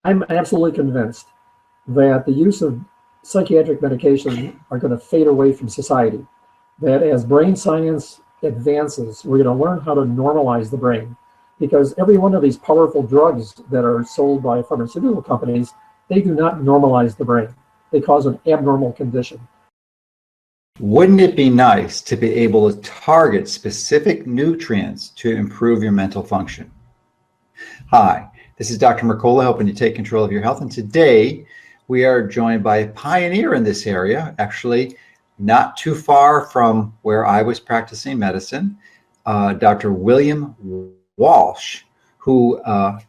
I'm absolutely convinced that the use of psychiatric medication are going to fade away from society. That as brain science advances, we're going to learn how to normalize the brain, because every one of these powerful drugs that are sold by pharmaceutical companies, they do not normalize the brain. They cause an abnormal condition. Wouldn't it be nice to be able to target specific nutrients to improve your mental function? Hi, this is Dr. Mercola, helping you take control of your health. And today we are joined by a pioneer in this area, actually not too far from where I was practicing medicine, Dr. William Walsh, who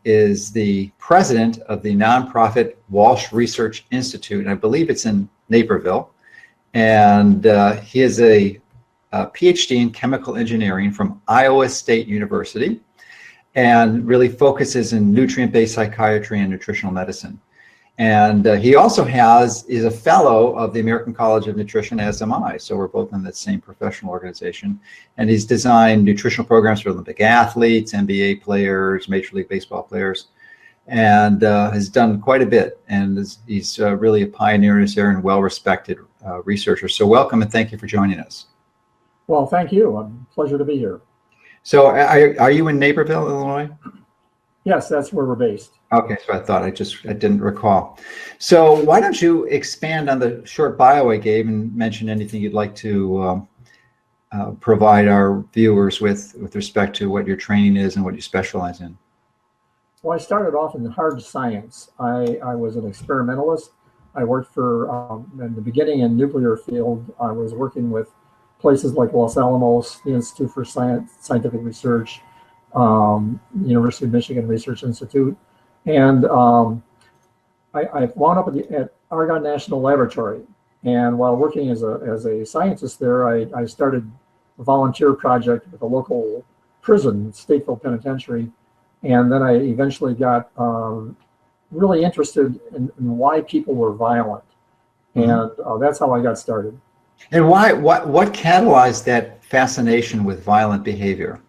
is the president of the nonprofit Walsh Research Institute. And I believe it's in Naperville. And he is a Ph.D. in chemical engineering from Iowa State University, and really focuses in nutrient-based psychiatry and nutritional medicine. And he also is a fellow of the American College of Nutrition, as am I. So we're both in the same professional organization. And he's designed nutritional programs for Olympic athletes, NBA players, Major League Baseball players, and has done quite a bit. And he's really a pioneer in this area and well-respected researcher. So welcome and thank you for joining us. Well, thank you. Pleasure to be here. So are you in Naperville, Illinois? Yes, that's where we're based. Okay, so I thought I didn't recall. So why don't you expand on the short bio I gave and mention anything you'd like to provide our viewers with respect to what your training is and what you specialize in? Well, I started off in hard science. I was an experimentalist. I worked for, in the beginning in nuclear field, I was working with places like Los Alamos, the Institute for Scientific Research, University of Michigan Research Institute. And I wound up at Argonne National Laboratory. And while working as a scientist there, I started a volunteer project with a local prison, Stateville Penitentiary. And then I eventually got really interested in why people were violent. And that's how I got started. And what catalyzed that fascination with violent behavior?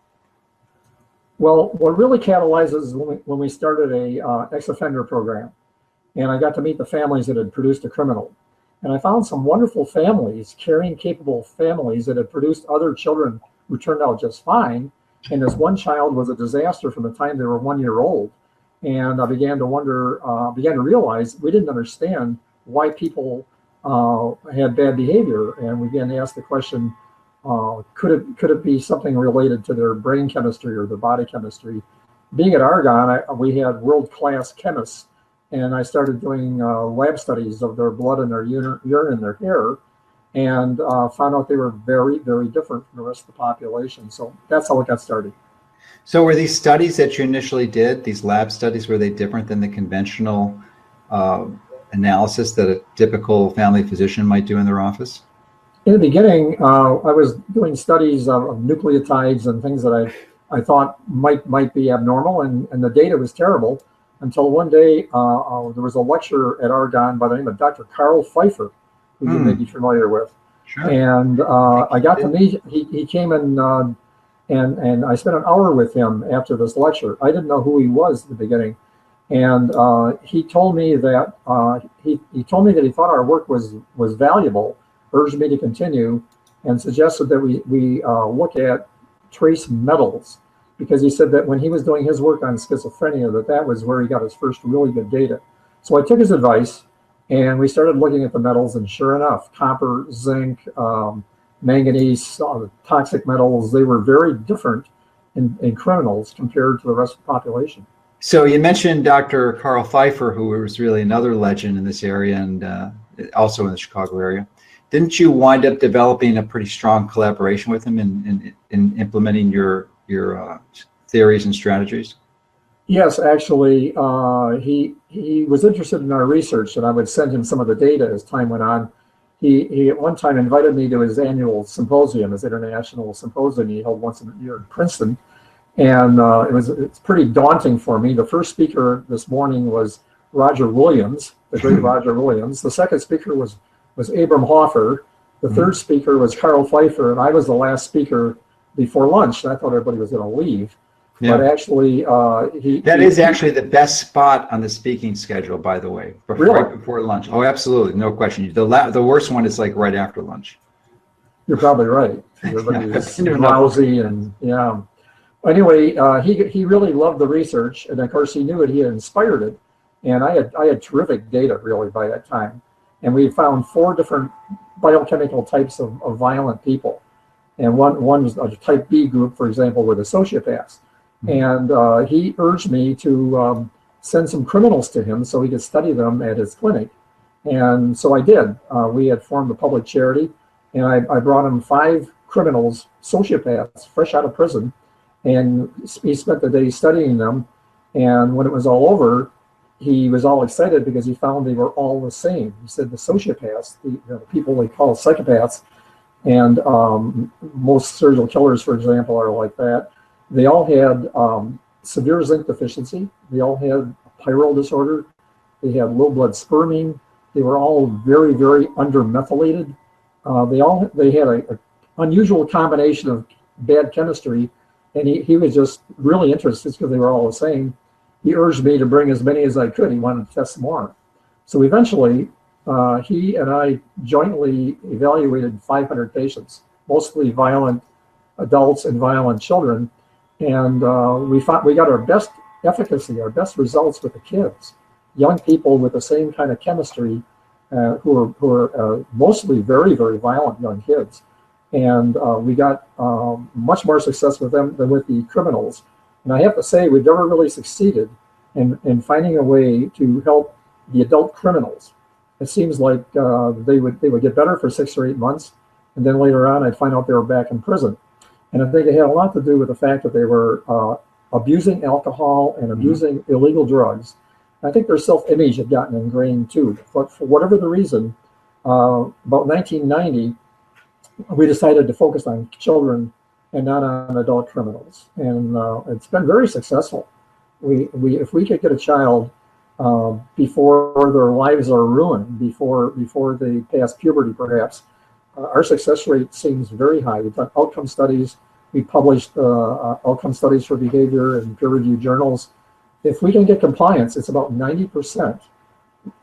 Well, what really catalyzes when we started a ex-offender program, and I got to meet the families that had produced a criminal. And I found some wonderful families, caring, capable families that had produced other children who turned out just fine. And this one child was a disaster from the time they were 1 year old. And I began to realize we didn't understand why people had bad behavior, and we began to ask the question, could it be something related to their brain chemistry or their body chemistry? Being at Argonne, we had world-class chemists, and I started doing lab studies of their blood and their urine and their hair, and found out they were very, very different from the rest of the population. So that's how it got started. So were these studies that you initially did, these lab studies, were they different than the conventional analysis that a typical family physician might do in their office? In the beginning, I was doing studies of nucleotides and things that I thought might be abnormal, and the data was terrible, until one day there was a lecturer at Argonne by the name of Dr. Carl Pfeiffer, who you may be familiar with. Sure. And I got to meet, he came in, and I spent an hour with him after this lecture. I didn't know who he was at the beginning. And he told me that he told me that he thought our work was valuable, urged me to continue, and suggested that we look at trace metals, because he said that when he was doing his work on schizophrenia, that was where he got his first really good data. So I took his advice, and we started looking at the metals, and sure enough, copper, zinc, manganese, toxic metals, they were very different in criminals compared to the rest of the population. So you mentioned Dr. Carl Pfeiffer, who was really another legend in this area, and also in the Chicago area. Didn't you wind up developing a pretty strong collaboration with him in implementing your theories and strategies? Yes, actually, he was interested in our research, and I would send him some of the data as time went on. He at one time invited me to his annual symposium, his international symposium he held once a year in Princeton. And it's pretty daunting for me. The first speaker this morning was Roger Williams, the great Roger Williams. The second speaker was Abram Hoffer. The third speaker was Carl Pfeiffer, and I was the last speaker before lunch. I thought everybody was going to leave. Yeah. But actually, that is actually the best spot on the speaking schedule, by the way, really? right before lunch. Oh, absolutely, no question. The worst one is like right after lunch. You're probably right. Everybody's drowsy and yeah. Anyway, he really loved the research, and of course he knew it. He had inspired it, and I had terrific data really by that time, and we found 4 different biochemical types of violent people, and one was a type B group, for example, were the sociopaths, and he urged me to send some criminals to him so he could study them at his clinic, and so I did. We had formed a public charity, and I brought him 5 criminals, sociopaths, fresh out of prison. And he spent the day studying them, and when it was all over, he was all excited because he found they were all the same. He said the sociopaths, the people they call psychopaths, and most serial killers, for example, are like that. They all had severe zinc deficiency. They all had pyrrole disorder. They had low blood spermine. They were all very, very undermethylated. They had an unusual combination of bad chemistry. And he was just really interested because they were all the same. He urged me to bring as many as I could. He wanted to test more. So eventually, he and I jointly evaluated 500 patients, mostly violent adults and violent children. And we got our best efficacy, our best results with the kids, young people with the same kind of chemistry who are mostly very, very violent young kids. And we got much more success with them than with the criminals. And I have to say, we've never really succeeded in finding a way to help the adult criminals. It seems like they would get better for 6 or 8 months, and then later on, I'd find out they were back in prison. And I think it had a lot to do with the fact that they were abusing alcohol and abusing illegal drugs. I think their self-image had gotten ingrained too. But for whatever the reason, about 1990. We decided to focus on children and not on adult criminals, and it's been very successful. If we could get a child before their lives are ruined, before they pass puberty, perhaps, our success rate seems very high. We've done outcome studies. We published outcome studies for behavior in peer-reviewed journals. If we can get compliance, it's about 90%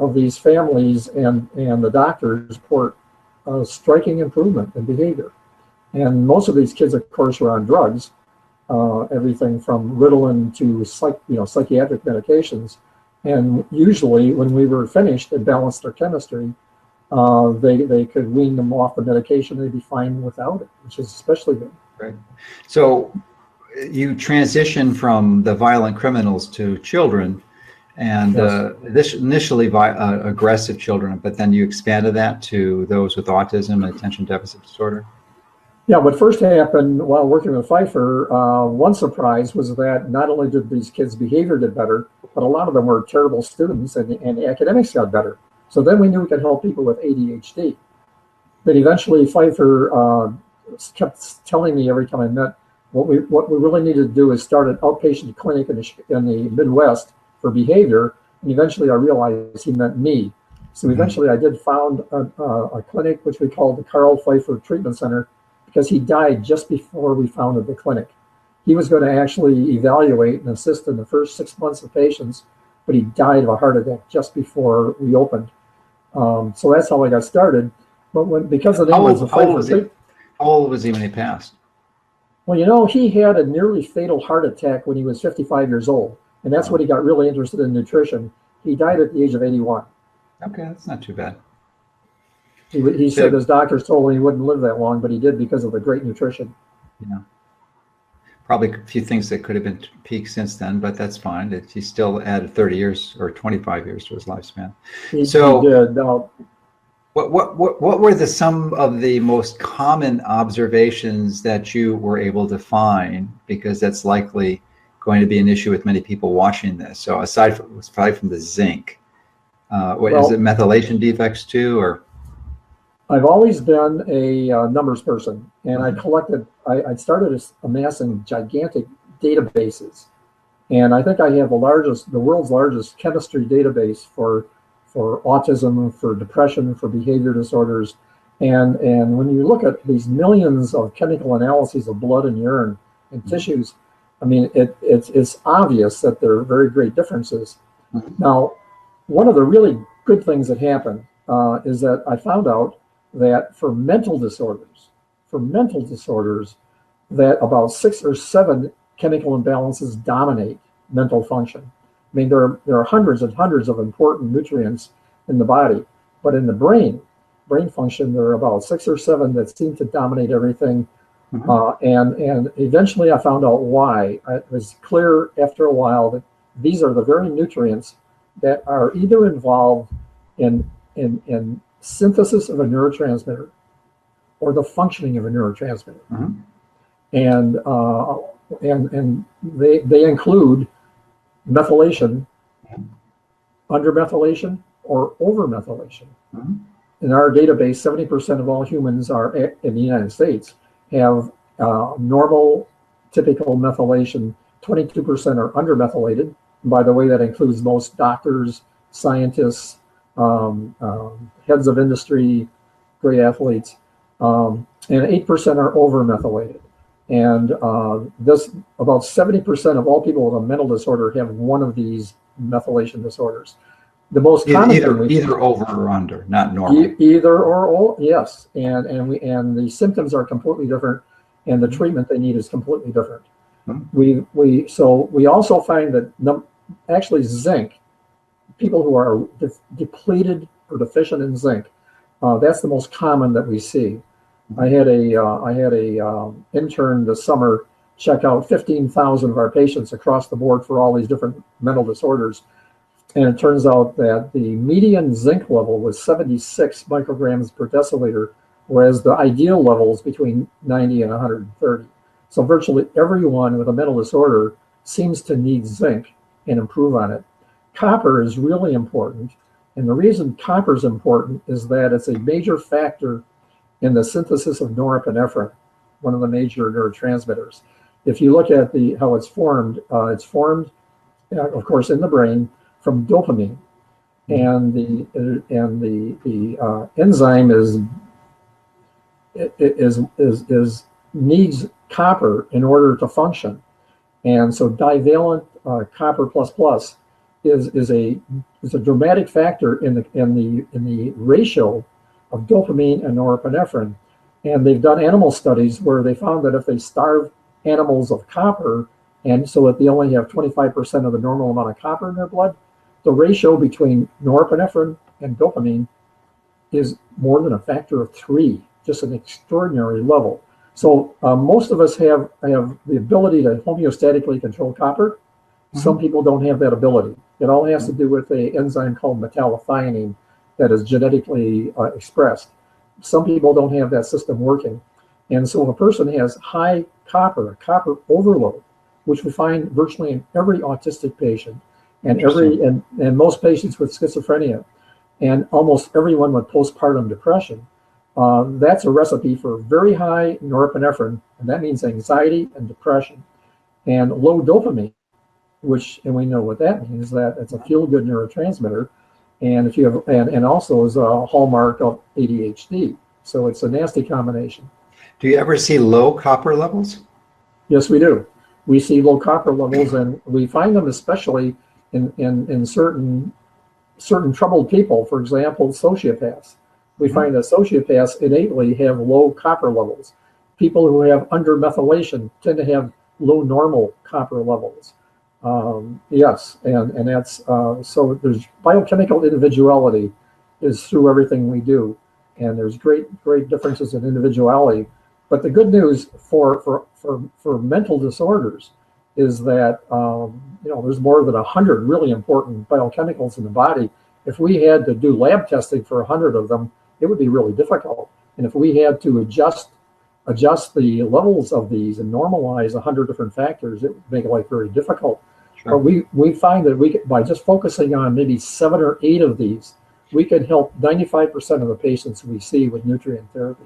of these families and the doctors report a striking improvement in behavior. And most of these kids, of course, were on drugs, everything from Ritalin to psychiatric medications. And usually when we were finished and balanced their chemistry, they could wean them off the medication. They'd be fine without it, which is especially good. Right. So you transition from the violent criminals to children, and this initially aggressive children, but then you expanded that to those with autism and attention deficit disorder. Yeah, what first happened while working with Pfeiffer, one surprise was that not only did these kids' behavior get better, but a lot of them were terrible students, and academics got better. So then we knew we could help people with ADHD. But eventually Pfeiffer kept telling me every time I met, what we really needed to do is start an outpatient clinic in the Midwest for behavior, and eventually I realized he meant me. So eventually I did found a clinic which we called the Carl Pfeiffer Treatment Center, because he died just before we founded the clinic. He was going to actually evaluate and assist in the first 6 months of patients, but he died of a heart attack just before we opened. So that's how I got started. But because the name was the Pfeiffer. How old was he when he passed? Well, he had a nearly fatal heart attack when he was 55 years old. And that's when he got really interested in nutrition. He died at the age of 81. Okay, that's not too bad. He said his doctors told him he wouldn't live that long, but he did because of the great nutrition. Yeah. Probably a few things that could have been peaked since then, but that's fine. He still added 30 years or 25 years to his lifespan. He did. What were some of the most common observations that you were able to find? Because that's likely going to be an issue with many people watching this. So aside from the zinc, is it methylation defects too, or? I've always been a numbers person, and I started amassing gigantic databases, and I think I have the world's largest chemistry database for autism, for depression, for behavior disorders, and when you look at these millions of chemical analyses of blood and urine and tissues, I mean, it's obvious that there are very great differences. Now, one of the really good things that happened is that I found out that for mental disorders, that about 6 or 7 chemical imbalances dominate mental function. I mean, there are hundreds and hundreds of important nutrients in the body, but in the brain function, there are about 6 or 7 that seem to dominate everything. And eventually I found out why. It was clear after a while that these are the very nutrients that are either involved in synthesis of a neurotransmitter or the functioning of a neurotransmitter. And they include methylation, undermethylation, or overmethylation. In our database, 70% of all humans in the United States have normal, typical methylation. 22% are undermethylated. By the way, that includes most doctors, scientists, heads of industry, great athletes, and 8% are overmethylated. And this, about 70% of all people with a mental disorder have one of these methylation disorders. The most common either over or under, not normal. Either or, yes, and the symptoms are completely different, and the treatment they need is completely different. We also find that actually zinc, people who are depleted or deficient in zinc, that's the most common that we see. I had a intern this summer check out 15,000 of our patients across the board for all these different mental disorders. And it turns out that the median zinc level was 76 micrograms per deciliter, whereas the ideal level is between 90 and 130. So virtually everyone with a mental disorder seems to need zinc and improve on it. Copper is really important. And the reason copper is important is that it's a major factor in the synthesis of norepinephrine, one of the major neurotransmitters. If you look at how it's formed, of course, in the brain from dopamine, and the enzyme needs copper in order to function, and so divalent copper plus plus is a dramatic factor in the ratio of dopamine and norepinephrine. And they've done animal studies where they found that if they starve animals of copper, and so that they only have 25% of the normal amount of copper in their blood, the ratio between norepinephrine and dopamine is more than a factor of 3, just an extraordinary level. So most of us have the ability to homeostatically control copper. Some people don't have that ability. It all has to do with an enzyme called metallothionein that is genetically expressed. Some people don't have that system working. And so if a person has high copper, copper overload, which we find virtually in every autistic patient, and most patients with schizophrenia, and almost everyone with postpartum depression, that's a recipe for very high norepinephrine, and that means anxiety and depression, and low dopamine, and we know what that means, that it's a feel-good neurotransmitter, and if you have, and also is a hallmark of ADHD. So it's a nasty combination. Do you ever see low copper levels? Yes, we do. We see low copper levels, and we find them especially in certain troubled people. For example, sociopaths. We find that sociopaths innately have low copper levels. People who have undermethylation tend to have low normal copper levels. Yes, and that's so there's biochemical individuality is through everything we do, and there's great differences in individuality. But the good news for mental disorders is that there's more than 100 really important biochemicals in the body. If we had to do lab testing for 100 of them, it would be really difficult. And if we had to adjust the levels of these and normalize 100 different factors, it would make life very difficult. Sure. But we find that by just focusing on maybe 7 or 8 of these, we could help 95% of the patients we see with nutrient therapy.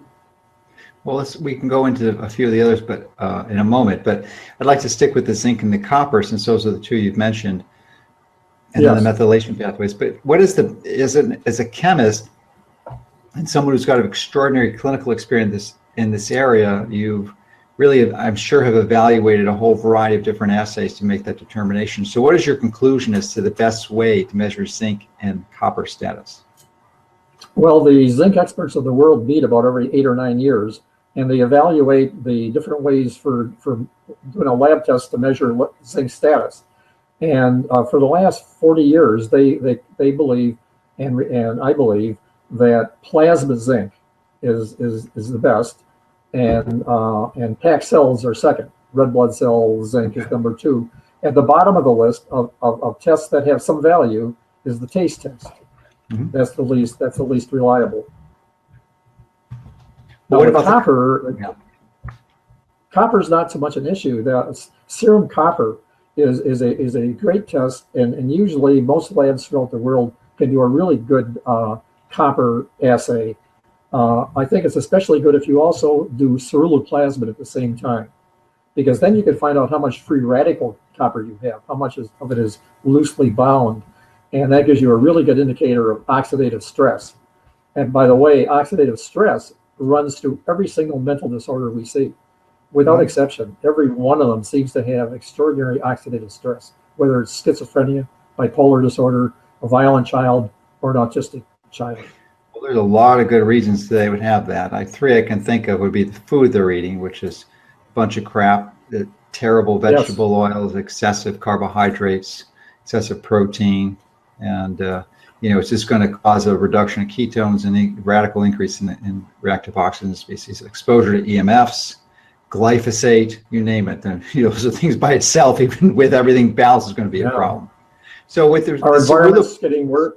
Well, we can go into a few of the others, but in a moment. But I'd like to stick with the zinc and the copper, since those are the two you've mentioned, and then the methylation pathways. But what is as a chemist and someone who's got an extraordinary clinical experience in this area, you've really, I'm sure, have evaluated a whole variety of different assays to make that determination. So what is your conclusion as to the best way to measure zinc and copper status? Well, the zinc experts of the world meet about every 8 or 9 years, and they evaluate the different ways for doing a lab test to measure zinc status. And for the last 40 years, they believe, and I believe, that plasma zinc is the best, and packed cells are second. Red blood cell zinc is number 2. At the bottom of the list of tests that have some value is the taste test. Mm-hmm. That's the least reliable. Now, what about copper? Copper is not so much an issue. The serum copper is a great test, and usually most labs throughout the world can do a really good copper assay. I think it's especially good if you also do ceruloplasmin at the same time, because then you can find out how much free radical copper you have, how much of it is loosely bound, and that gives you a really good indicator of oxidative stress. And by the way, oxidative stress runs through every single mental disorder we see. Without exception, every one of them seems to have extraordinary oxidative stress, whether it's schizophrenia, bipolar disorder, a violent child, or an autistic child. Well, there's a lot of good reasons they would have that. Three I can think of would be the food they're eating, which is a bunch of crap, the terrible vegetable oils, excessive carbohydrates, excessive protein, and it's just going to cause a reduction of ketones and a radical increase in reactive oxygen species. Exposure to EMFs, glyphosate, you name it. Those are things by itself, even with everything balanced, is going to be a problem. So with our environment's getting worse.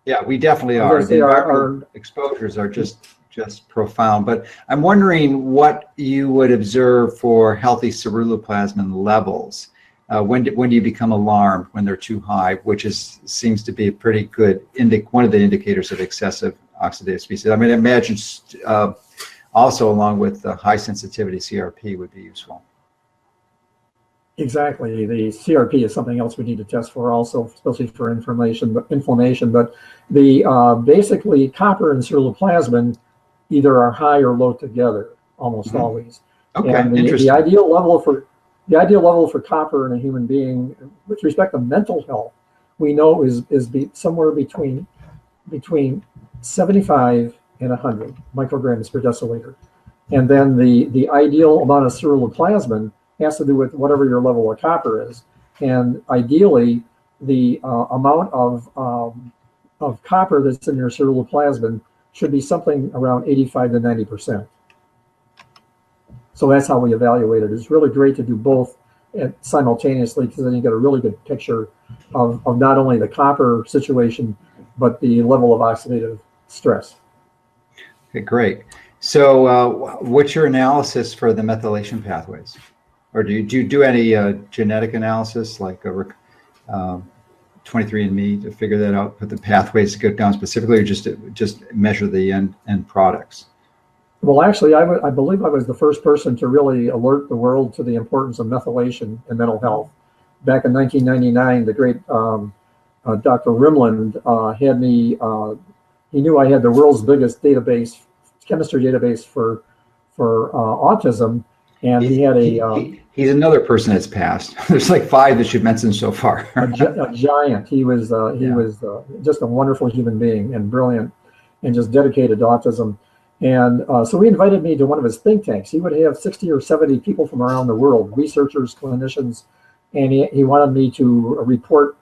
Yeah, we definitely are. The environmental exposures are just profound. But I'm wondering what you would observe for healthy ceruloplasmin levels. When do you become alarmed when they're too high, which seems to be a pretty good one of the indicators of excessive oxidative species. I mean, I imagine also along with the high sensitivity CRP would be useful. Exactly. The CRP is something else we need to test for also, especially for inflammation. But the basically copper and ceruloplasmin either are high or low together almost always. Okay, and interesting. The ideal level for copper in a human being, with respect to mental health, we know is somewhere between 75 and 100 micrograms per deciliter. And then the ideal amount of ceruloplasmin has to do with whatever your level of copper is. And ideally, the amount of copper that's in your ceruloplasmin should be something around 85 to 90%. So that's how we evaluate it. It's really great to do both simultaneously, because then you get a really good picture of not only the copper situation, but the level of oxidative stress. Okay, great. So what's your analysis for the methylation pathways? Or do you do any genetic analysis like a 23andMe to figure that out, put the pathways to go down specifically, or just measure the end products? Well, actually, I believe I was the first person to really alert the world to the importance of methylation in mental health. Back in 1999, the great Dr. Rimland had me, he knew I had the world's biggest database, chemistry database for autism. And he had he's another person that's passed. There's like 5 that you've mentioned so far. a giant. He was just a wonderful human being and brilliant and just dedicated to autism. And so he invited me to one of his think tanks. He would have 60 or 70 people from around the world, researchers, clinicians, and he wanted me to report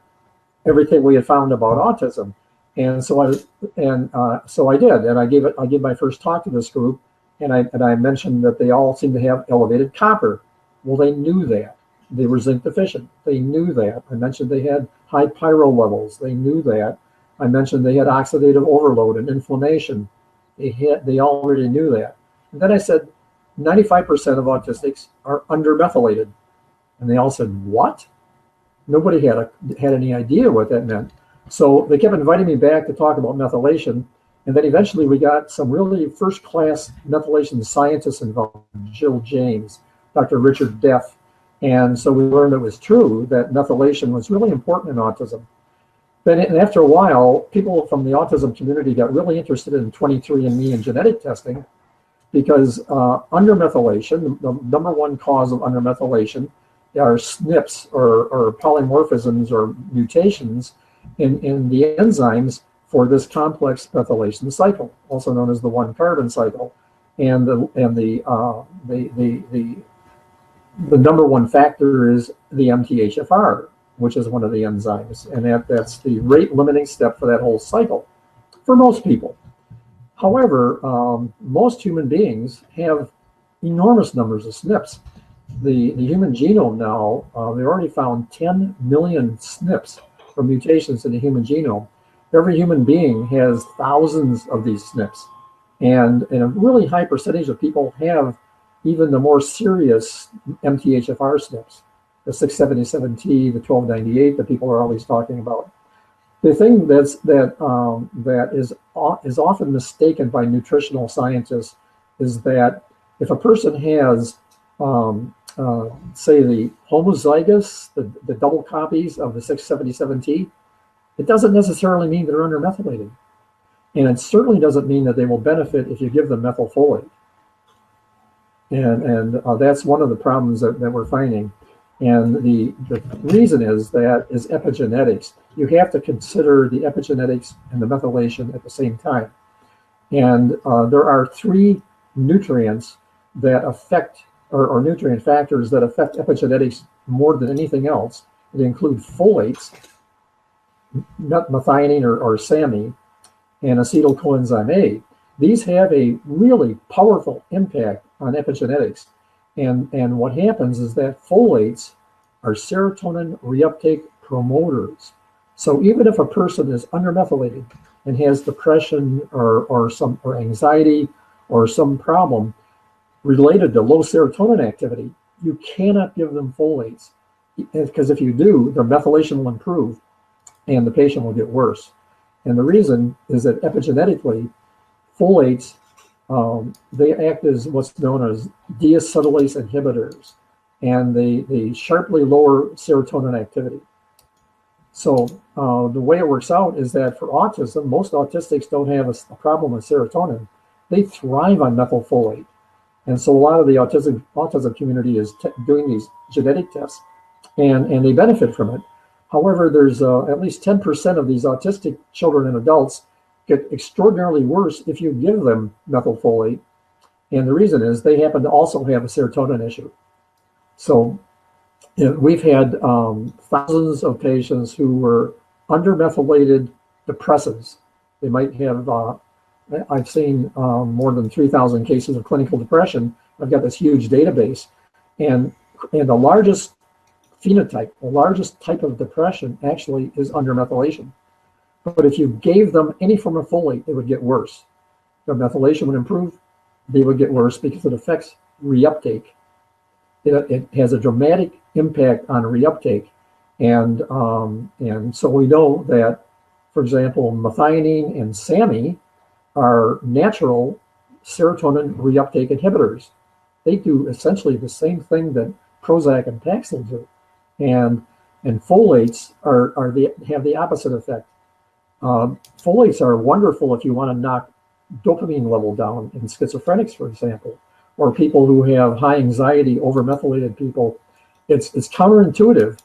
everything we had found about autism. And so I did, and I gave my first talk to this group. And I mentioned that they all seem to have elevated copper. Well, they knew that. They were zinc deficient. They knew that. I mentioned they had high pyrrole levels. They knew that. I mentioned they had oxidative overload and inflammation. They already knew that. And then I said, 95% of autistics are undermethylated. And they all said, what? Nobody had any idea what that meant. So they kept inviting me back to talk about methylation. And then eventually we got some really first-class methylation scientists involved, Jill James, Dr. Richard Deff. And so we learned it was true that methylation was really important in autism. Then after a while, people from the autism community got really interested in 23andMe and genetic testing. because undermethylation, the number one cause of undermethylation, are SNPs or polymorphisms or mutations in the enzymes for this complex methylation cycle, also known as the one carbon cycle. And the number one factor is the MTHFR, which is one of the enzymes, and that's the rate limiting step for that whole cycle for most people. However, most human beings have enormous numbers of SNPs. The human genome now, they already found 10 million SNPs or mutations in the human genome. Every human being has thousands of these SNPs. And a really high percentage of people have even the more serious MTHFR SNPs, the 677T, the 1298 that people are always talking about. The thing that is often mistaken by nutritional scientists is that if a person has, say, the homozygous, the double copies of the 677T, it doesn't necessarily mean they're undermethylated. And it certainly doesn't mean that they will benefit if you give them methylfolate. And that's one of the problems that we're finding. And the reason is epigenetics. You have to consider the epigenetics and the methylation at the same time. And there are three nutrients that affect, or nutrient factors that affect epigenetics more than anything else. They include folates, methionine or SAMe, and acetyl coenzyme A. These have a really powerful impact on epigenetics. And what happens is that folates are serotonin reuptake promoters. So even if a person is undermethylated and has depression or anxiety or some problem related to low serotonin activity, you cannot give them folates, because if you do, their methylation will improve and the patient will get worse. And the reason is that epigenetically, folates, they act as what's known as deacetylase inhibitors, and they sharply lower serotonin activity. So the way it works out is that for autism, most autistics don't have a problem with serotonin. They thrive on methylfolate. And so a lot of the autism community is doing these genetic tests, and they benefit from it. However, there's at least 10% of these autistic children and adults get extraordinarily worse if you give them methylfolate. And the reason is they happen to also have a serotonin issue. So we've had thousands of patients who were undermethylated depressives. They might have, I've seen more than 3,000 cases of clinical depression. I've got this huge database. And the largest phenotype, the largest type of depression actually is undermethylation. But if you gave them any form of folate, it would get worse. Their methylation would improve, they would get worse because it affects reuptake. It has a dramatic impact on reuptake. And so we know that, for example, methionine and SAMe are natural serotonin reuptake inhibitors. They do essentially the same thing that Prozac and Paxil do. And folates have the opposite effect. Folates are wonderful if you want to knock dopamine level down in schizophrenics, for example, or people who have high anxiety, overmethylated people. It's counterintuitive,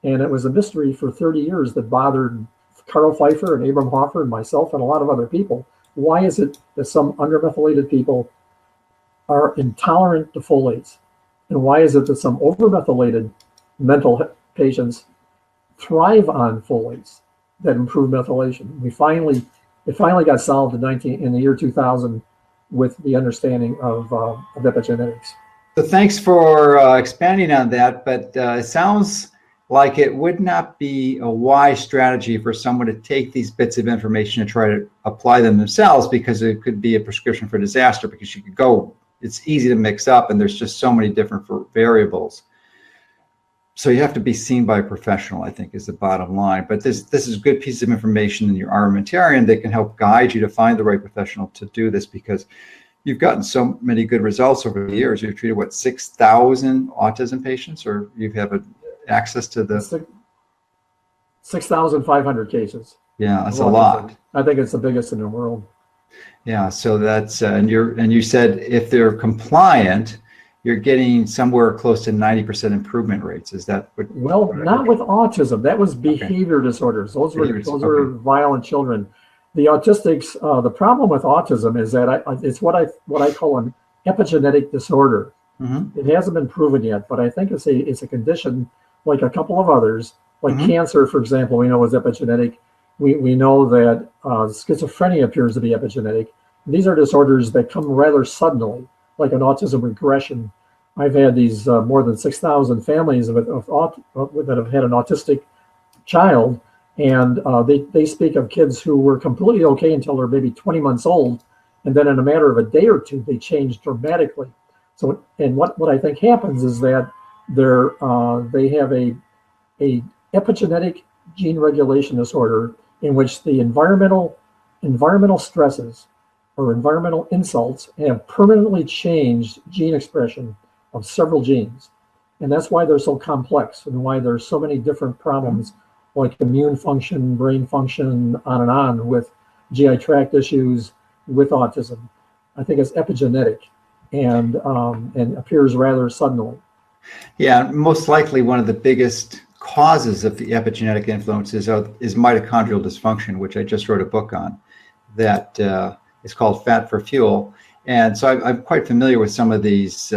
and it was a mystery for 30 years that bothered Carl Pfeiffer and Abram Hoffer and myself and a lot of other people. Why is it that some undermethylated people are intolerant to folates? And why is it that some overmethylated mental patients thrive on folates that improve methylation? It finally got solved in the year 2000 with the understanding of epigenetics. So thanks for expanding on that, but it sounds like it would not be a wise strategy for someone to take these bits of information and try to apply them themselves, because it could be a prescription for disaster, because you could go, it's easy to mix up and there's just so many different variables. So you have to be seen by a professional, I think, is the bottom line. But this is a good piece of information in your armamentarium that can help guide you to find the right professional to do this, because you've gotten so many good results over the years. You've treated, what, 6,000 autism patients, or you have access to the 6,500 cases. Yeah, that's a lot. I think it's the biggest in the world. Yeah, so that's and you said if they're compliant, you're getting somewhere close to 90% improvement rates. Is that what? Well, not with autism. That was Okay. behavior disorders. Those were Okay. violent children. The autistics. The problem with autism is that it's what I call an epigenetic disorder. Mm-hmm. It hasn't been proven yet, but I think it's a condition like a couple of others, like Mm-hmm. cancer, for example. We know is epigenetic. We know that schizophrenia appears to be epigenetic. These are disorders that come rather suddenly, like an autism regression. I've had these more than 6,000 families that have had an autistic child, and they speak of kids who were completely okay until they're maybe 20 months old, and then in a matter of a day or two, they change dramatically. So, and what I think happens is that they have a epigenetic gene regulation disorder in which the environmental stresses or environmental insults have permanently changed gene expression of several genes. And that's why they're so complex and why there's so many different problems like immune function, brain function, on with GI tract issues with autism. I think it's epigenetic and appears rather suddenly. Yeah, most likely one of the biggest causes of the epigenetic influences is mitochondrial dysfunction, which I just wrote a book on that is called Fat for Fuel. And so I'm quite familiar with some of these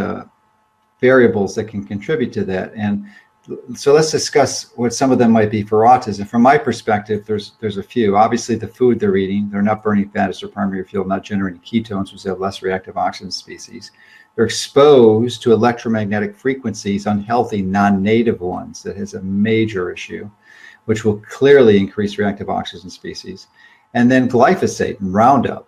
variables that can contribute to that. And so let's discuss what some of them might be for autism. From my perspective, there's a few. Obviously, the food they're eating, they're not burning fat as their primary fuel, not generating ketones, which have less reactive oxygen species. They're exposed to electromagnetic frequencies, unhealthy, non-native ones. That is a major issue, which will clearly increase reactive oxygen species. And then glyphosate and Roundup,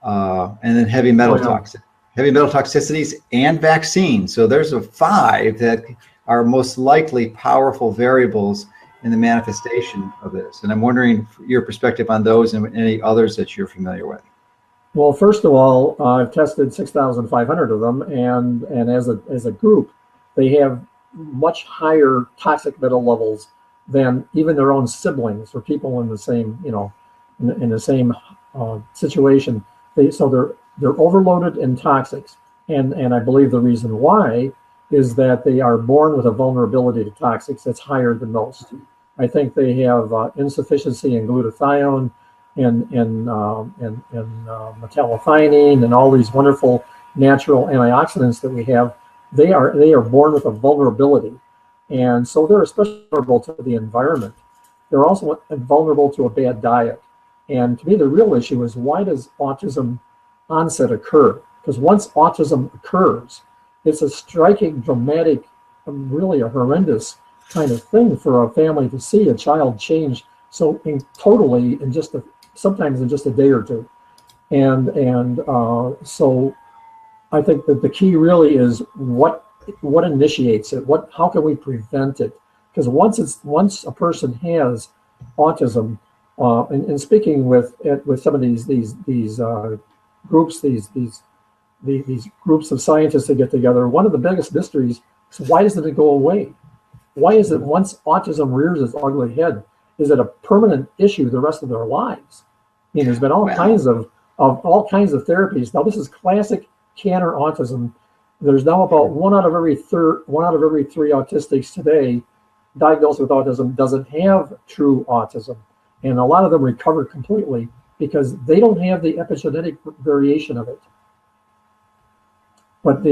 and then heavy metal toxicities and vaccines. So there's 5 that are most likely powerful variables in the manifestation of this. And I'm wondering your perspective on those and any others that you're familiar with. Well, first of all, I've tested 6,500 of them, and as a group, they have much higher toxic metal levels than even their own siblings or people in the same, in the same situation. They're overloaded in toxics, and I believe the reason why is that they are born with a vulnerability to toxics that's higher than most. I think they have insufficiency in glutathione and methylation and all these wonderful natural antioxidants that we have. They are born with a vulnerability, and so they're especially vulnerable to the environment. They're also vulnerable to a bad diet. And to me, the real issue is, why does autism onset occur? Because once autism occurs, it's a striking, dramatic, really a horrendous kind of thing for a family to see a child change so totally in sometimes in just a day or two. And so I think that the key really is what initiates it. How can we prevent it? Because once a person has autism, and speaking with some of these groups, these groups of scientists that get together, one of the biggest mysteries is, why doesn't it go away? Why is it once autism rears its ugly head, is it a permanent issue the rest of their lives? I mean, there's been all kinds of therapies. Now, this is classic canner autism. There's now about one out of every three autistics today diagnosed with autism doesn't have true autism, and a lot of them recover completely because they don't have the epigenetic variation of it. But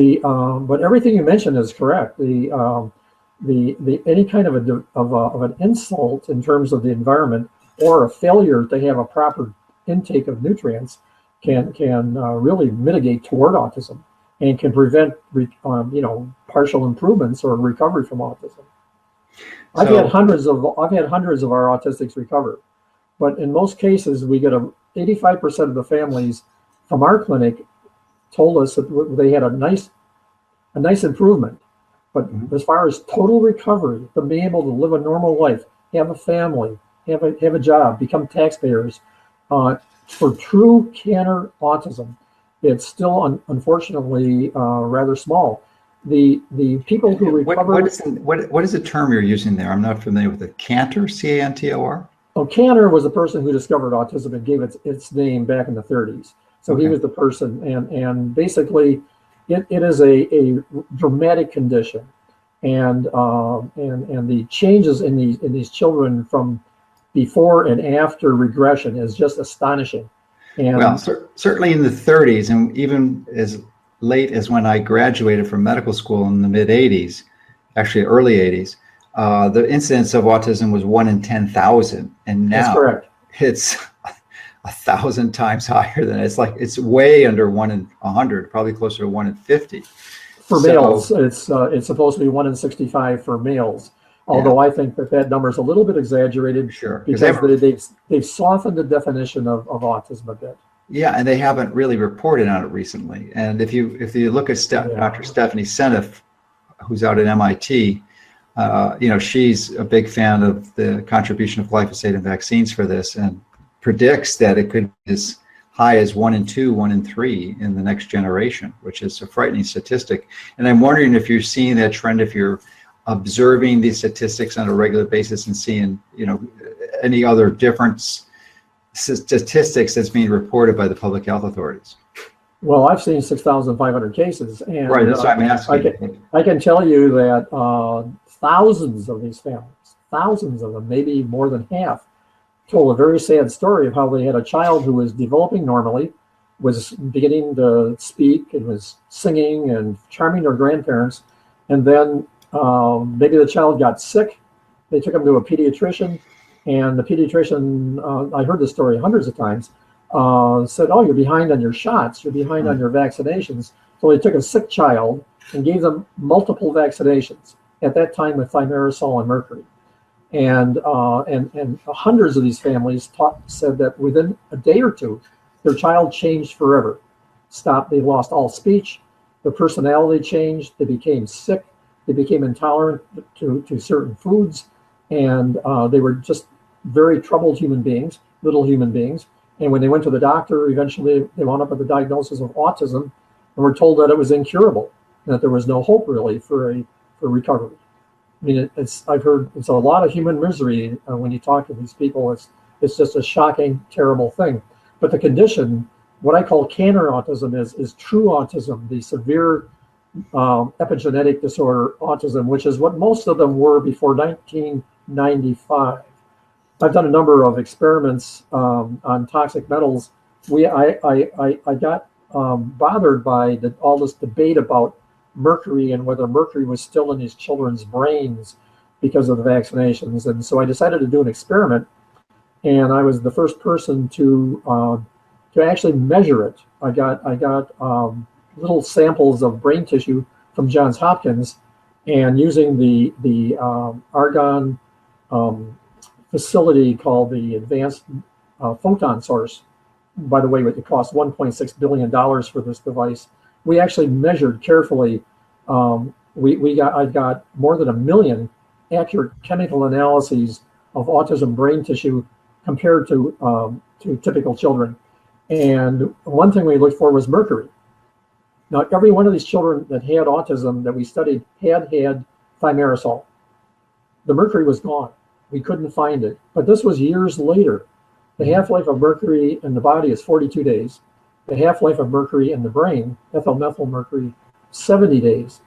everything you mentioned is correct. The any kind of an insult in terms of the environment or a failure to have a proper intake of nutrients can really mitigate toward autism and can prevent partial improvements or recovery from autism. I've had hundreds of our autistics recover, but in most cases we get 85% of the families from our clinic told us that they had a nice improvement. But as far as total recovery, to be able to live a normal life, have a family, have a job, become taxpayers, for true canner autism, it's still unfortunately rather small. The people who recover. What is the term you're using there? I'm not familiar with it. Cantor, C-A-N-T-O-R? Kanner was the person who discovered autism and gave its name back in the 30s. So he was the person, and basically, it is a dramatic condition, and the changes in these children from before and after regression is just astonishing. And well, certainly in the 30s, and even as late as when I graduated from medical school in the mid 80s, actually early 80s, the incidence of autism was 1 in 10,000, and now it's 1,000 times higher than it's like it's way under 1 in 100, probably closer to 1 in 50. For males, it's supposed to be 1 in 65 for males. Although I think that number is a little bit exaggerated, because they've softened the definition of autism a bit. Yeah, and they haven't really reported on it recently. And if you look at Dr. Stephanie Seneff, who's out at MIT, she's a big fan of the contribution of glyphosate in vaccines for this, and predicts that it could be as high as 1 in 2, 1 in 3 in the next generation, which is a frightening statistic. And I'm wondering if you're seeing that trend, if you're observing these statistics on a regular basis and seeing, any other different statistics that's being reported by the public health authorities. Well, I've seen 6,500 cases, and right, that's what I'm asking. I can tell you that thousands of these families, thousands of them, maybe more than half, told a very sad story of how they had a child who was developing normally, was beginning to speak and was singing and charming their grandparents, and then maybe the child got sick. They took him to a pediatrician, and the pediatrician, I heard this story hundreds of times, said, "Oh, you're behind on your shots, you're behind on your vaccinations." So they took a sick child and gave them multiple vaccinations, at that time with thimerosal and mercury. And hundreds of these families said that within a day or two, their child changed forever. They lost all speech, their personality changed, they became sick, they became intolerant to certain foods, and they were just very troubled human beings, little human beings. And when they went to the doctor, eventually they wound up with the diagnosis of autism, and were told that it was incurable, that there was no hope really for recovery. I mean, I've heard it's a lot of human misery when you talk to these people. It's just a shocking, terrible thing. But the condition, what I call Kanner autism, is true autism, the severe epigenetic disorder autism, which is what most of them were before 1995. I've done a number of experiments on toxic metals. I got bothered by all this debate about mercury and whether mercury was still in these children's brains because of the vaccinations. And so I decided to do an experiment, and I was the first person to actually measure it. I got little samples of brain tissue from Johns Hopkins, and using the argon facility called the Advanced Photon Source. By the way, it cost $1.6 billion for this device. We actually measured carefully. I got more than 1 million accurate chemical analyses of autism brain tissue compared to typical children. And one thing we looked for was mercury. Now, every one of these children that had autism that we studied had thimerosal. The mercury was gone. We couldn't find it. But this was years later. The half-life of mercury in the body is 42 days. The half-life of mercury in the brain, methylmercury, 70 days.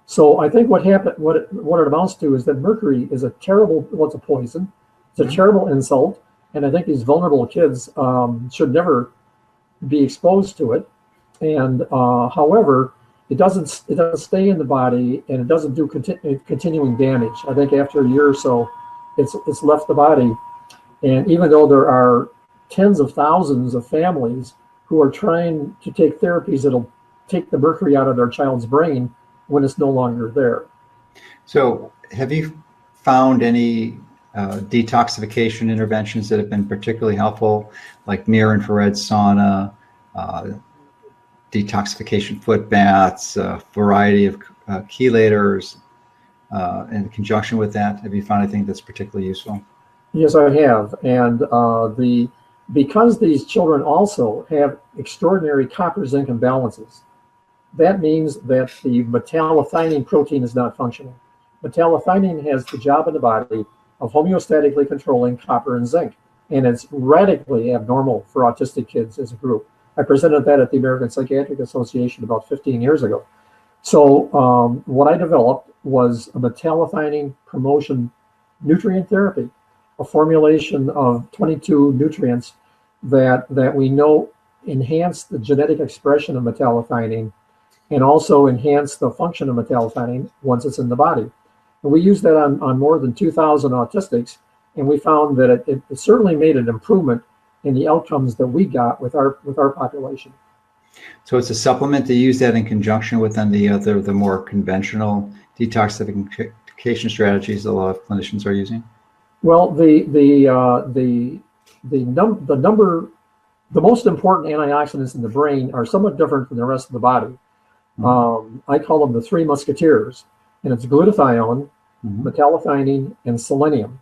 So I think what it amounts to is that mercury is a terrible, well, it's a poison. It's a terrible insult. And I think these vulnerable kids should never be exposed to it. And however, it doesn't stay in the body, and it doesn't do continuing damage. I think after a year or so, it's left the body. And even though there are tens of thousands of families who are trying to take therapies that'll take the mercury out of their child's brain when it's no longer there. So have you found any detoxification interventions that have been particularly helpful, like near-infrared sauna, detoxification foot baths, a variety of chelators, in conjunction with that? Have you found anything that's particularly useful? Yes, I have. And because these children also have extraordinary copper-zinc imbalances, that means that the metallothionein protein is not functioning. Metallothionein has the job in the body of homeostatically controlling copper and zinc. And it's radically abnormal for autistic kids as a group. I presented that at the American Psychiatric Association about 15 years ago. So what I developed was a metallothionein promotion nutrient therapy, a formulation of 22 nutrients that we know enhance the genetic expression of metallothionein and also enhance the function of metallothionein once it's in the body. And we used that on more than 2,000 autistics, and we found that it certainly made an improvement in the outcomes that we got with our population. So it's a supplement to use that in conjunction with then the more conventional detoxification strategies that a lot of clinicians are using? Well, the most important antioxidants in the brain are somewhat different from the rest of the body. I call them the three musketeers, and it's glutathione, metallothionein, and selenium,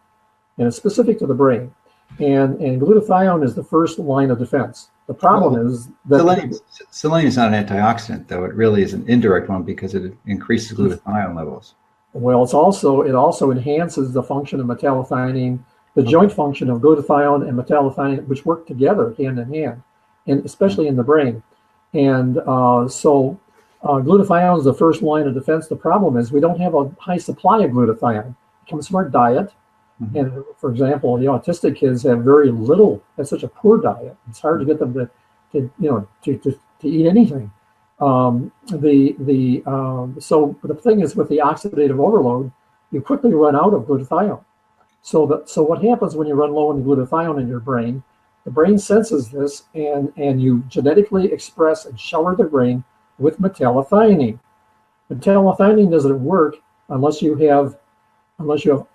and it's specific to the brain. And glutathione is the first line of defense. The problem is that selenium is not an antioxidant, though. It really is an indirect one because it increases glutathione levels. Well, it also enhances the function of metallothionein, the joint function of glutathione and metallothionein, which work together hand in hand, and especially in the brain. And glutathione is the first line of defense. The problem is we don't have a high supply of glutathione. It comes from our diet. And for example, the autistic kids have very little. That's such a poor diet. It's hard to get them to eat anything. So the thing is, with the oxidative overload, you quickly run out of glutathione. So what happens when you run low on glutathione in your brain? The brain senses this, and you genetically express and shower the brain with metallothionein. Metallothionein doesn't work unless you have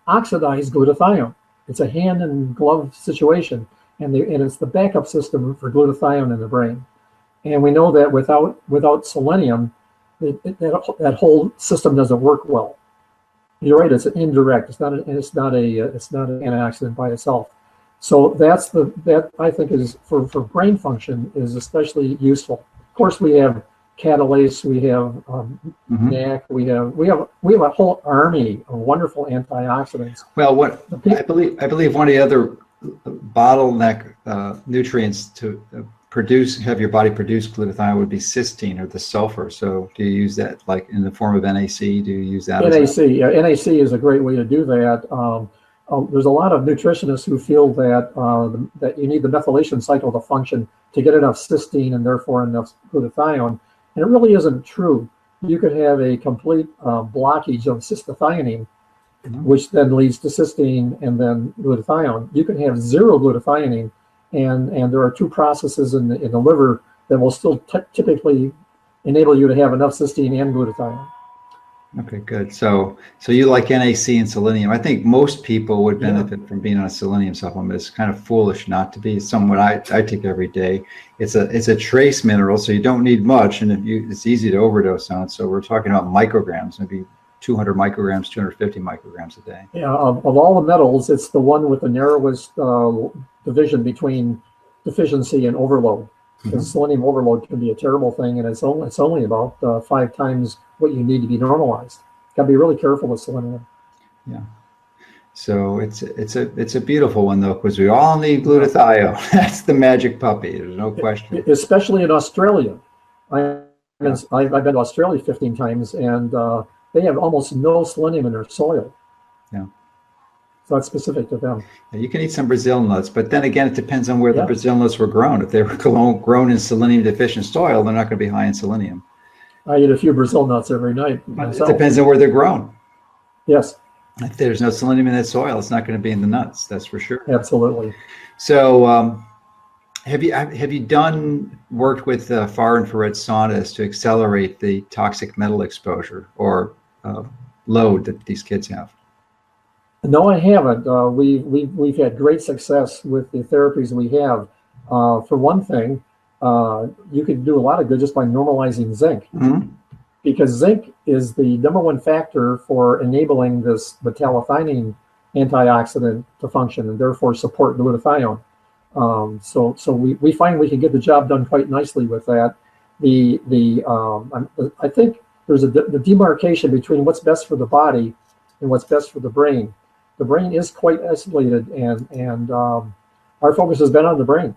oxidized glutathione. It's a hand and glove situation, and it's the backup system for glutathione in the brain. And we know that without selenium, that whole system doesn't work well. You're right; it's an indirect. It's not an antioxidant by itself. So that I think is for brain function is especially useful. Of course, we have catalase, we have NAC, we have a whole army of wonderful antioxidants. Well, I believe one of the other bottleneck nutrients to have your body produce glutathione would be cysteine, or the sulfur. So do you use that like in the form of NAC? Do you use that? NAC is a great way to do that. There's a lot of nutritionists who feel that that you need the methylation cycle to function to get enough cysteine and therefore enough glutathione. And it really isn't true. You could have a complete blockage of cystathionine, which then leads to cysteine and then glutathione. You can have zero glutathione, and there are two processes in the liver that will still typically enable you to have enough cysteine and glutathione. Okay, good. So you like NAC and selenium. I think most people would benefit from being on a selenium supplement. It's kind of foolish not to be. It's something I take every day. It's a trace mineral, so you don't need much, and it's easy to overdose on. So we're talking about micrograms, maybe 200 micrograms, 250 micrograms a day. Yeah, of all the metals, it's the one with the narrowest division between deficiency and overload. Because selenium overload can be a terrible thing, and it's only about 5 times what you need to be normalized. Got to be really careful with selenium. Yeah. So it's a beautiful one though, because we all need glutathione. That's the magic puppy. There's no question. Especially in Australia. I've been to Australia 15 times, and they have almost no selenium in their soil. Yeah. So that's specific to them. You can eat some Brazil nuts, but then again, it depends on where the Brazil nuts were grown. If they were grown in selenium deficient soil, they're not going to be high in selenium. I eat a few Brazil nuts every night myself. It depends on where they're grown. Yes. If there's no selenium in that soil, it's not going to be in the nuts. That's for sure. Absolutely. So, have you worked with far infrared saunas to accelerate the toxic metal exposure or load that these kids have? No, I haven't. We've had great success with the therapies we have. For one thing, you can do a lot of good just by normalizing zinc, because zinc is the #1 factor for enabling this metallothionein antioxidant to function and therefore support glutathione. So we find we can get the job done quite nicely with that. I think there's the demarcation between what's best for the body and what's best for the brain. the brain is quite isolated, and our focus has been on the brain.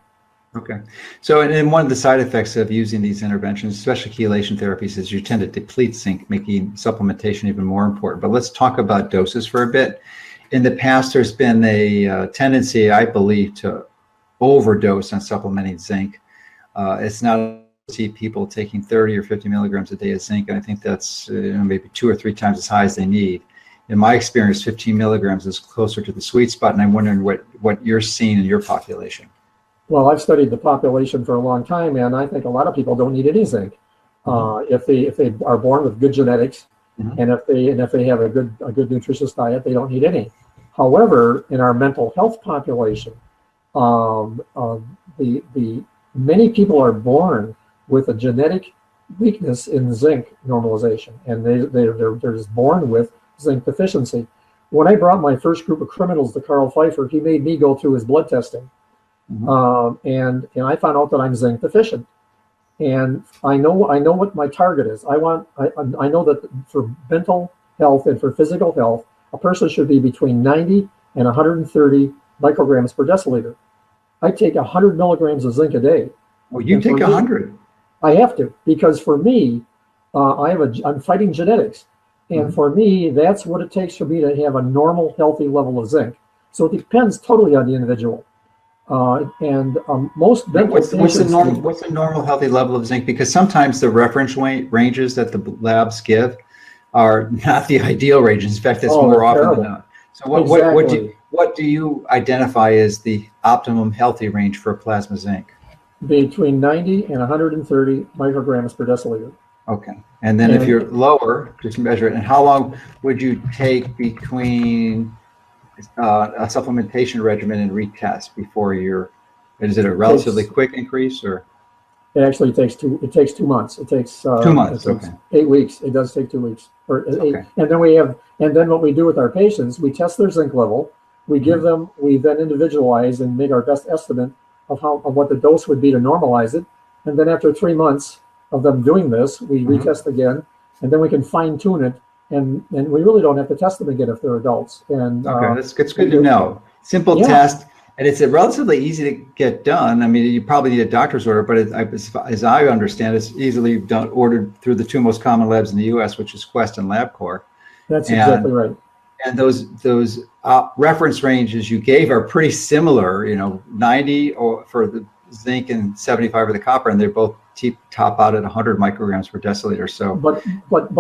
Okay. So, and then one of the side effects of using these interventions, especially chelation therapies, is you tend to deplete zinc, making supplementation even more important. But let's talk about doses for a bit. In the past, there's been a tendency, I believe, to overdose on supplementing zinc. It's not see people taking 30 or 50 milligrams a day of zinc, and I think that's maybe 2 or 3 times as high as they need. In my experience, 15 milligrams is closer to the sweet spot, and I'm wondering what you're seeing in your population. Well, I've studied the population for a long time, and I think a lot of people don't need any zinc. If they are born with good genetics, and if they have a good nutritious diet, they don't need any. However, in our mental health population, many people are born with a genetic weakness in zinc normalization, and they're just born with zinc deficiency. When I brought my first group of criminals to Carl Pfeiffer, he made me go through his blood testing. And I found out that I'm zinc deficient, and I know what my target is. I know that for mental health and for physical health, a person should be between 90 and 130 micrograms per deciliter. I take 100 milligrams of zinc a day. Well, you take 100. I have to, because for me, I'm fighting genetics, and for me, that's what it takes for me to have a normal, healthy level of zinc. So it depends totally on the individual. Most what's the normal healthy level of zinc? Because sometimes the reference ranges that the labs give are not the ideal ranges. In fact, that's more often than not. So what do you identify as the optimum healthy range for plasma zinc? Between 90 and 130 micrograms per deciliter. Okay. And then if you're lower, just measure it. And how long would you take between a supplementation regimen and retest before is it a relatively quick increase, or? It actually takes 2 months. It takes 2 months. It takes 8 weeks. It does take 2 weeks. And then what we do with our patients, we test their zinc level. We give them, we then individualize and make our best estimate of what the dose would be to normalize it. And then after 3 months of them doing this, we retest again, and then we can fine tune it. And we really don't have to test them again if they're adults. And that's good to know. Simple test, and it's relatively easy to get done. I mean, you probably need a doctor's order, but as I understand, it's easily ordered through the 2 most common labs in the U.S., which is Quest and LabCorp. That's exactly right. And those reference ranges you gave are pretty similar. 90 for the zinc and 75 for the copper, and they both top out at 100 micrograms per deciliter. So, but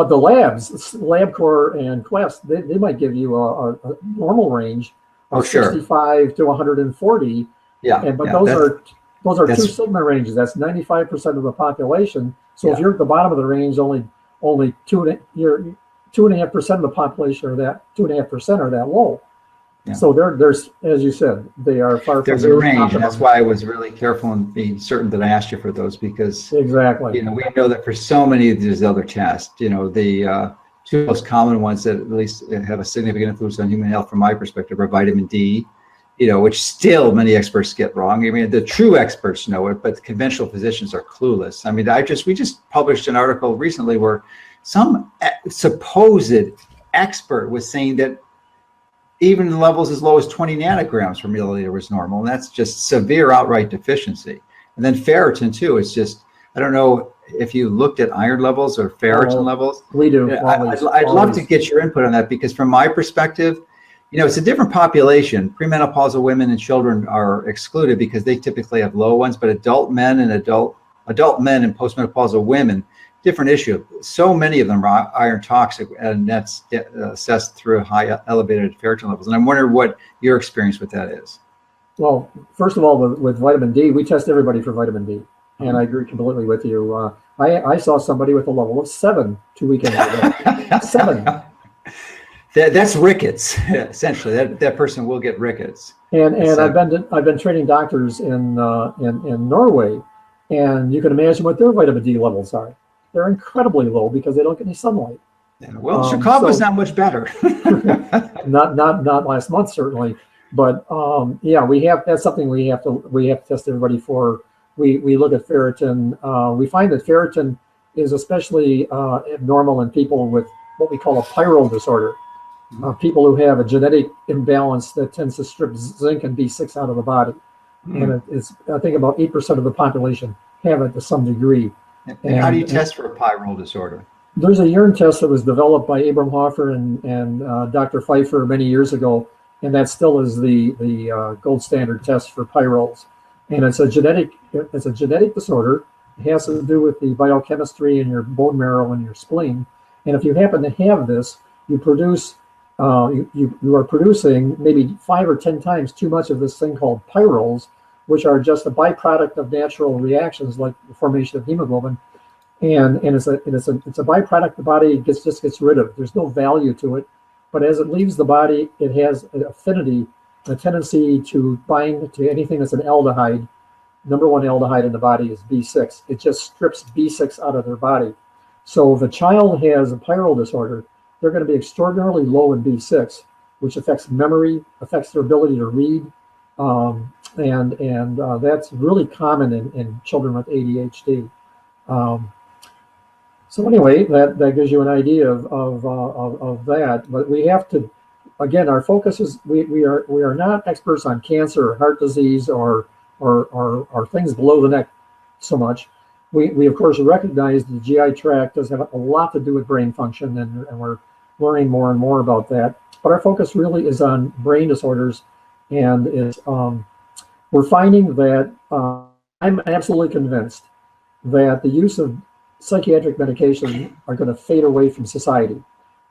the labs, LabCorp and Quest, they might give you a normal range of 65 to 140. Those are 2 sigma ranges. That's 95% of the population. So if you're at the bottom of the range, only 2.5% of the population are that 2.5% are that low. Yeah. So there's, as you said, they are far from. There's a range, and that's why I was really careful in being certain that I asked you for those, because exactly, we know that for so many of these other tests, the 2 most common ones that at least have a significant influence on human health, from my perspective, are vitamin D, which still many experts get wrong. I mean, the true experts know it, but the conventional physicians are clueless. I mean, we just published an article recently where some supposed expert was saying that even levels as low as 20 nanograms per milliliter was normal, and that's just severe outright deficiency. And then ferritin too. It's just, I don't know if you looked at iron levels or ferritin levels. We do. I'd love to get your input on that, because from my perspective, it's a different population. Premenopausal women and children are excluded because they typically have low ones, but adult men and postmenopausal women, different issue. So many of them are iron toxic, and that's assessed through high elevated ferritin levels. And I'm wondering what your experience with that is. Well, first of all, with vitamin D, we test everybody for vitamin D. And I agree completely with you. I saw somebody with a level of 7 2 weekends ago. 7. That's rickets, essentially. That person will get rickets. And I've been training doctors in Norway, and you can imagine what their vitamin D levels are. They're incredibly low because they don't get any sunlight. Yeah, well, Chicago's not much better. not last month, certainly, but that's something we have to test everybody for. We look at ferritin. We find that ferritin is especially abnormal in people with what we call a pyrrole disorder. people who have a genetic imbalance that tends to strip zinc and B6 out of the body. And it's, I think about 8% of the population have it to some degree. And how do you test for a pyrrole disorder? There's a urine test that was developed by Abram Hoffer and Dr. Pfeiffer many years ago, and that still is the gold standard test for pyrroles. And it's a genetic disorder. It has to do with the biochemistry in your bone marrow and your spleen. And if you happen to have this, you produce you are producing maybe 5 or 10 times too much of this thing called pyrroles, which are just a byproduct of natural reactions like the formation of hemoglobin. And it's a byproduct the body just gets rid of. There's no value to it, but as it leaves the body, it has an affinity, a tendency to bind to anything that's an aldehyde. Number one aldehyde in the body is B6. It just strips B6 out of their body. So if a child has a pyrrole disorder, they're going to be extraordinarily low in B6, which affects memory, affects their ability to read, and that's really common in children with ADHD. So anyway, that gives you an idea of that. But we have to, again, our focus is we are not experts on cancer or heart disease or things below the neck so much. We of course recognize the GI tract does have a lot to do with brain function, and we're learning more and more about that. But our focus really is on brain disorders, and we're finding that I'm absolutely convinced that the use of psychiatric medication are going to fade away from society.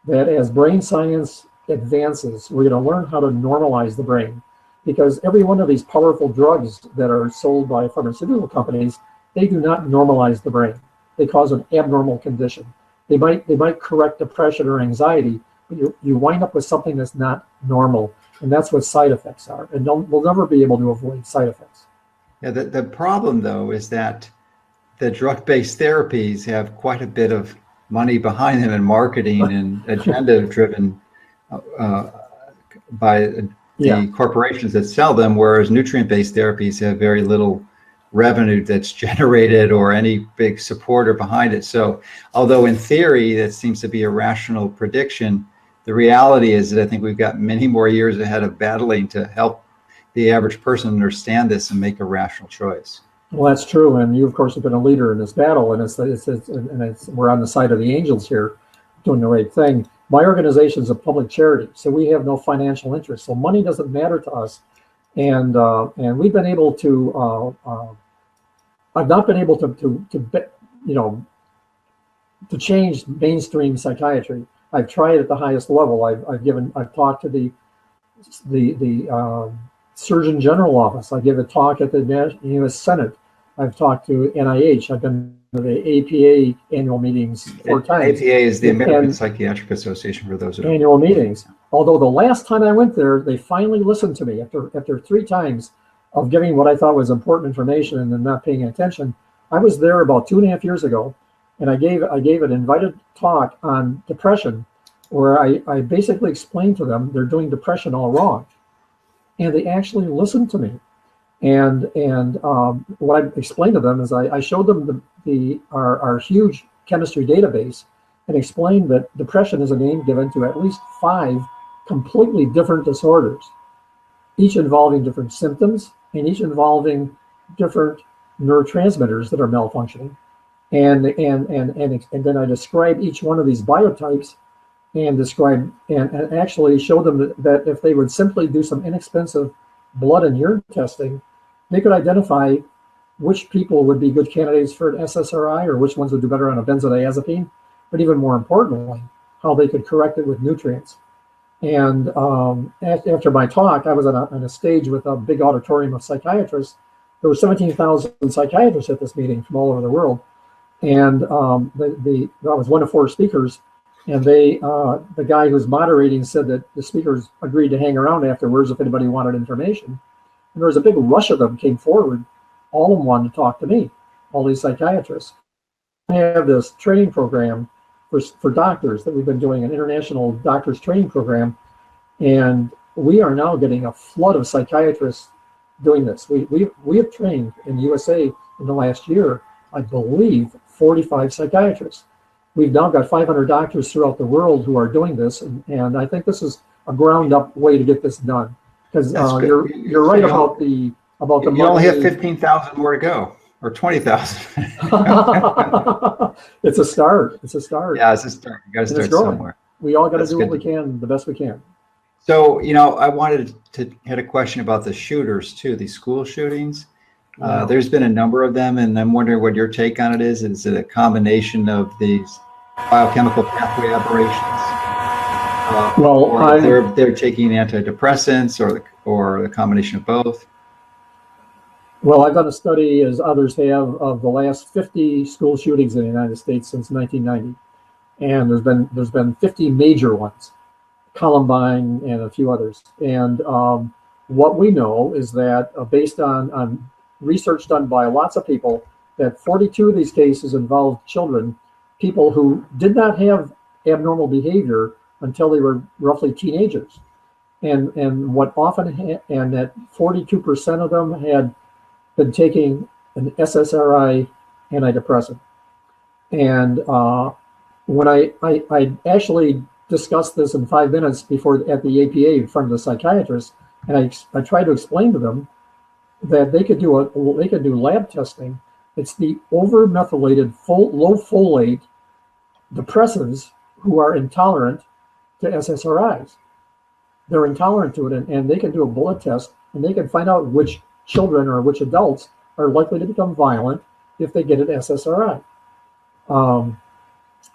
That as brain science advances, we're going to learn how to normalize the brain, because every one of these powerful drugs that are sold by pharmaceutical companies, they do not normalize the brain. They cause an abnormal condition. They might correct depression or anxiety, but you wind up with something that's not normal, and that's what side effects are. And we'll never be able to avoid side effects. Yeah, the problem though is that the drug-based therapies have quite a bit of money behind them in marketing and agenda-driven by the corporations that sell them, whereas nutrient-based therapies have very little revenue that's generated or any big supporter behind it. So although in theory that seems to be a rational prediction, the reality is that I think we've got many more years ahead of battling to help the average person understand this and make a rational choice. Well, that's true, and you of course have been a leader in this battle, and we're on the side of the angels here, doing the right thing. My organization is a public charity, so we have no financial interest, so money doesn't matter to us. And we've been able to. I've not been able to change mainstream psychiatry. I've tried at the highest level. I've talked to the Surgeon General office. I give a talk at the U.S. Senate. I've talked to NIH. I've been to the APA annual meetings 4 times. APA is the American Psychiatric Association, for those annual meetings. Although the last time I went there, they finally listened to me after 3 times of giving what I thought was important information and then not paying attention. I was there about 2.5 years ago, and I gave an invited talk on depression, where I basically explained to them they're doing depression all wrong, and they actually listened to me. And what I explained to them is I showed them our huge chemistry database and explained that depression is a name given to at least 5 completely different disorders, each involving different symptoms and each involving different neurotransmitters that are malfunctioning. And then I describe each one of these biotypes and actually show them that if they would simply do some inexpensive blood and urine testing, they could identify which people would be good candidates for an SSRI or which ones would do better on a benzodiazepine, but even more importantly, how they could correct it with nutrients. And after my talk, I was on a stage with a big auditorium of psychiatrists. There were 17,000 psychiatrists at this meeting from all over the world. And I was one of 4 speakers, and the guy who was moderating said that the speakers agreed to hang around afterwards if anybody wanted information. And there was a big rush of them came forward. All of them wanted to talk to me, all these psychiatrists. I have this training program for doctors that we've been doing, an international doctors training program, and we are now getting a flood of psychiatrists doing this. We have trained in the USA in the last year, I believe, 45 psychiatrists. we've now got 500 doctors throughout the world who are doing this, and I think this is a ground up way to get this done. Because you're right about the You only have 15,000 more to go, or 20,000. It's a start. It's a start. Yeah, it's a start. You got to start somewhere. We all got to do what we can, the best we can. So, you know, I wanted to had a question about the shooters too, these school shootings. There's been a number of them, and I'm wondering what your take on it is. Is it a combination of these biochemical pathway aberrations? Or they're taking antidepressants, or the combination of both? Well, I've done a study, as others have, of the last 50 school shootings in the United States since 1990, and there's been 50 major ones, Columbine and a few others. And what we know is that based on research done by lots of people, that 42 of these cases involved children, people who did not have abnormal behavior until they were roughly teenagers, and that 42% of them had been taking an SSRI antidepressant. And when I actually discussed this in 5 minutes before at the APA in front of the psychiatrist, and I tried to explain to them that they could do lab testing. It's the over-methylated low folate depressants who are intolerant to SSRIs. They're intolerant to it, and they can do a blood test, and they can find out which children or which adults are likely to become violent if they get an SSRI.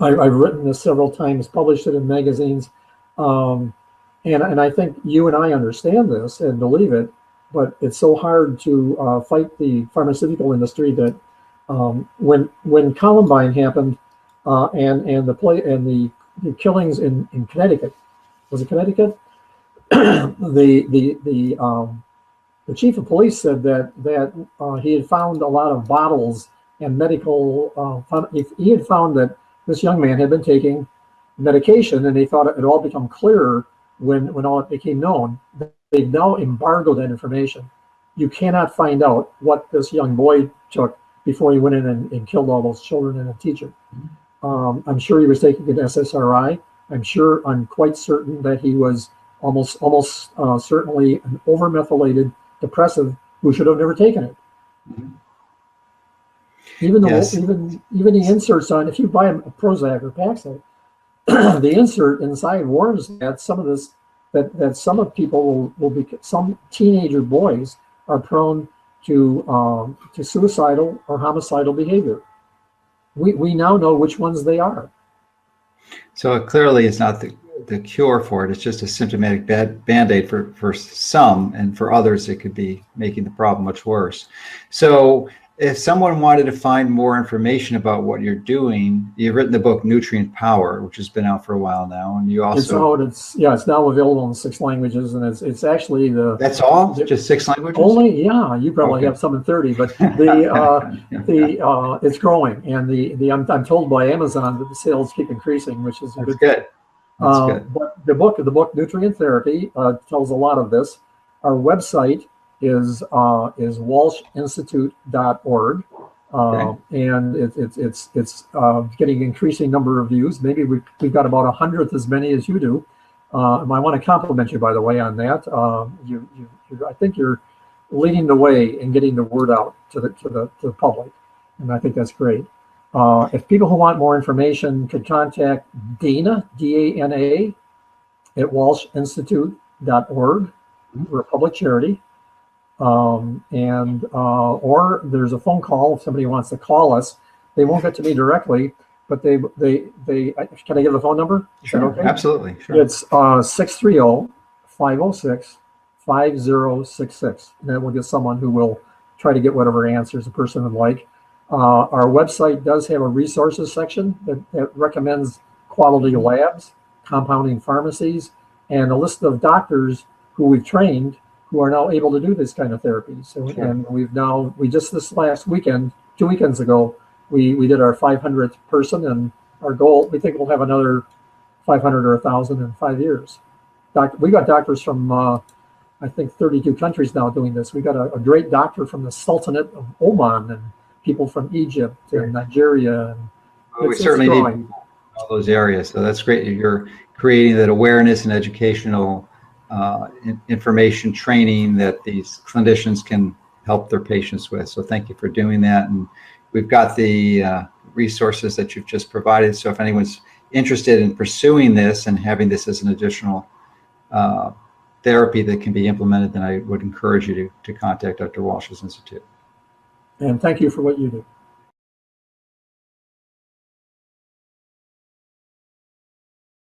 I've written this several times, published it in magazines, and I think you and I understand this and believe it, but it's so hard to fight the pharmaceutical industry that when Columbine happened and the killings in Connecticut, was it Connecticut? The chief of police said that he had found a lot of bottles and medical. He had found that this young man had been taking medication, and they thought it had all become clearer when all it became known. They've now embargoed that information. You cannot find out what this young boy took before he went in and killed all those children and a teacher. I'm sure he was taking an SSRI. I'm quite certain that he was almost certainly an over-methylated depressive who should have never taken it. Even though even the inserts on, if you buy a Prozac or Paxil, the insert inside warns that some of this, that some of people will be, some teenager boys are prone to suicidal or homicidal behavior. We now know which ones they are. So it clearly is not the cure for it. It's just a symptomatic band-aid for some, and for others it could be making the problem much worse. So if someone wanted to find more information about what you're doing, you've written the book Nutrient Power, which has been out for a while now, and you also it's now available in 6 languages, and it's actually that's all just 6 languages only. Yeah, you probably have some in 30, but it's growing, and I'm told by Amazon that the sales keep increasing, which is good. That's good. But the book Nutrient Therapy tells a lot of this. Our website is walshinstitute.org, and it's getting increasing number of views. Maybe we've got about 100th as many as you do. And I want to compliment you, by the way, on that. I think you're leading the way in getting the word out to the public, and I think that's great. If people who want more information could contact Dana, D-A-N-A, at walshinstitute.org. We're a public charity. Or there's a phone call if somebody wants to call us. They won't get to me directly, but they can I give the phone number? Sure, okay? Absolutely. Sure. It's 630-506-5066. And that will get someone who will try to get whatever answers a person would like. Our website does have a resources section that recommends quality labs, compounding pharmacies, and a list of doctors who we've trained who are now able to do this kind of therapy. So, sure. And we just this last weekend, 2 weekends ago, we did our 500th person, and our goal, we think we'll have another 500 or 1,000 in 5 years. We got doctors from, I think, 32 countries now doing this. We got a great doctor from the Sultanate of Oman, and people from Egypt and Nigeria. And we certainly need all those areas. So that's great. You're creating that awareness and educational information training that these clinicians can help their patients with. So thank you for doing that. And we've got the resources that you've just provided. So if anyone's interested in pursuing this and having this as an additional therapy that can be implemented, then I would encourage you to contact Dr. Walsh's Institute. And thank you for what you do.